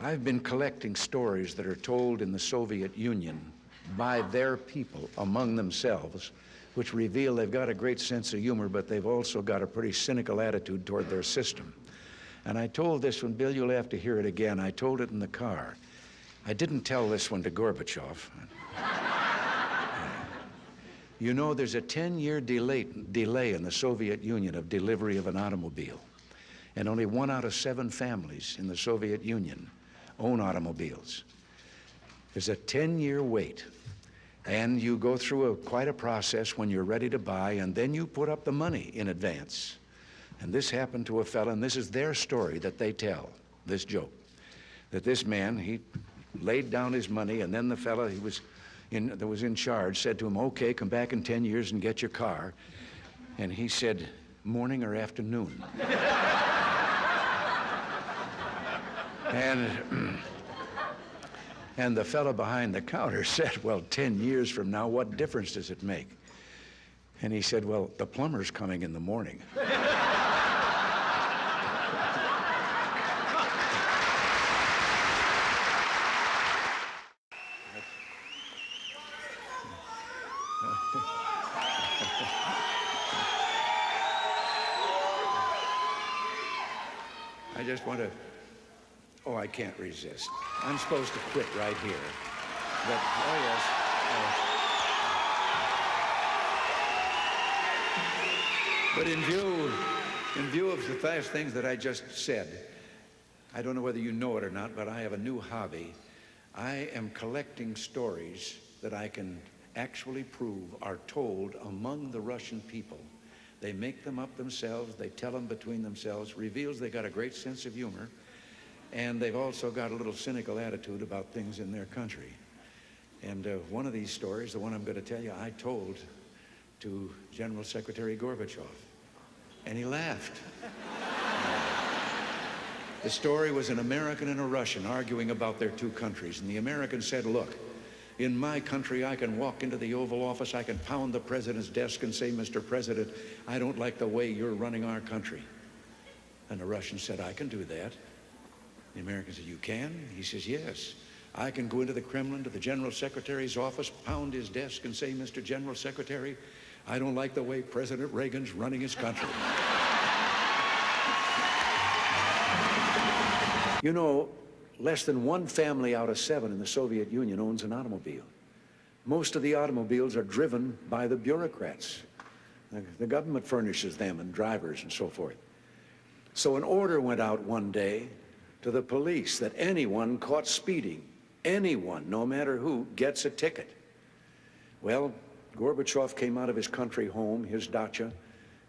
I've been collecting stories that are told in the Soviet Union by their people among themselves, which reveal they've got a great sense of humor, but they've also got a pretty cynical attitude toward their system. And I told this one, Bill, you'll have to hear it again. I told it in the car. I didn't tell this one to Gorbachev. You know, there's a 10-year delay in the Soviet Union of delivery of an automobile. And only 1 out of 7 families in the Soviet Union own automobiles. There's a 10-year wait. And you go through quite a process when you're ready to buy, and then you put up the money in advance. And this happened to a fellow, and this is their story that they tell, this joke, that this man, he laid down his money, and then the fellow that was in charge said to him, okay, come back in 10 years and get your car. And he said, morning or afternoon? And the fellow behind the counter said, well, 10 years from now, what difference does it make? And he said, well, the plumber's coming in the morning. I just want to, oh, I can't resist. I'm supposed to quit right here. But, oh yes. But in view of the 5 things that I just said, I don't know whether you know it or not, but I have a new hobby. I am collecting stories that I can actually prove are told among the Russian people. They make them up themselves, they tell them between themselves, reveals they got a great sense of humor, and they've also got a little cynical attitude about things in their country. And one of these stories, the one I'm going to tell you, I told to General Secretary Gorbachev, and he laughed. The story was an American and a Russian arguing about their 2 countries, and the American said, look, in my country, I can walk into the Oval Office, I can pound the president's desk and say, Mr. President, I don't like the way you're running our country. And the Russian said, I can do that. The American said, you can? He says, yes. I can go into the Kremlin, to the General Secretary's office, pound his desk and say, Mr. General Secretary, I don't like the way President Reagan's running his country. You know, less than 1 family out of 7 in the Soviet Union owns an automobile. Most of the automobiles are driven by the bureaucrats. The government furnishes them and drivers and so forth. So an order went out one day to the police that anyone caught speeding, anyone, no matter who, gets a ticket. Well, Gorbachev came out of his country home, his dacha.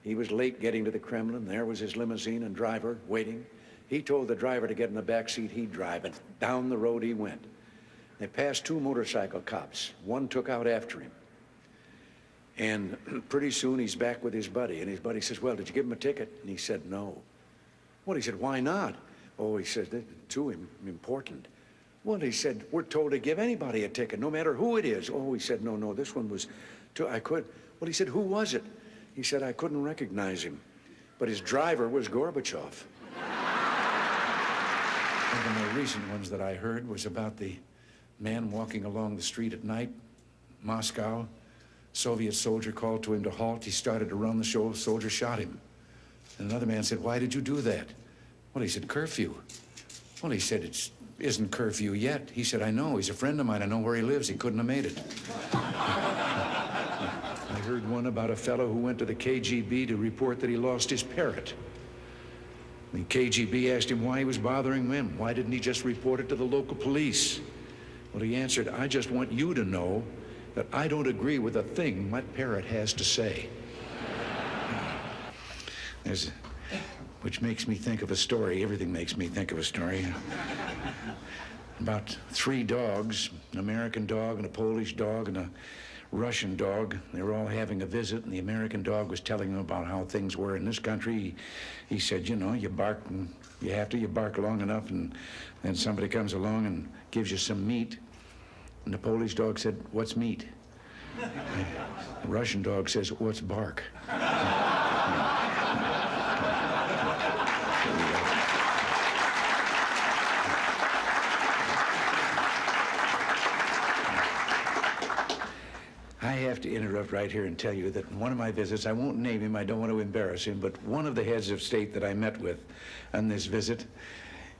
He was late getting to the Kremlin. There was his limousine and driver waiting. He told the driver to get in the back seat, he'd drive, and down the road he went. They passed 2 motorcycle cops. One took out after him. And pretty soon he's back with his buddy, and his buddy says, well, did you give him a ticket? And he said, no. Well, he said, why not? Oh, he said, they're too important. Well, he said, we're told to give anybody a ticket, no matter who it is. Oh, he said, no, this one was too, I could. Well, he said, who was it? He said, I couldn't recognize him, but his driver was Gorbachev. One of the more recent ones that I heard was about the man walking along the street at night, Moscow. Soviet soldier called to him to halt. He started to run. The soldier shot him. And another man said, why did you do that? Well, he said, curfew. Well, he said, it isn't curfew yet. He said, I know. He's a friend of mine. I know where he lives. He couldn't have made it. I heard one about a fellow who went to the KGB to report that he lost his parrot. The KGB asked him why he was bothering them. Why didn't he just report it to the local police? Well, he answered, I just want you to know that I don't agree with a thing my parrot has to say. Which makes me think of a story. Everything makes me think of a story. About 3 dogs, an American dog and a Polish dog and a Russian dog. They were all having a visit, and the American dog was telling them about how things were in this country. He said, you know, you bark, and you bark long enough, and then somebody comes along and gives you some meat. And the Polish dog said, what's meat? The Russian dog says, what's bark? I have to interrupt right here and tell you that in one of my visits, I won't name him, I don't want to embarrass him, but one of the heads of state that I met with on this visit,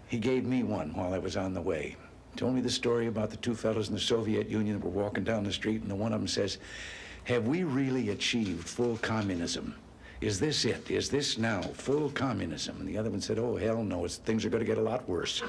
he gave me one while I was on the way. Told me the story about the two fellows in the Soviet Union that were walking down the street, and the one of them says, "Have we really achieved full communism? Is this it? Is this now full communism?" And the other one said, "Oh, hell no, things are going to get a lot worse."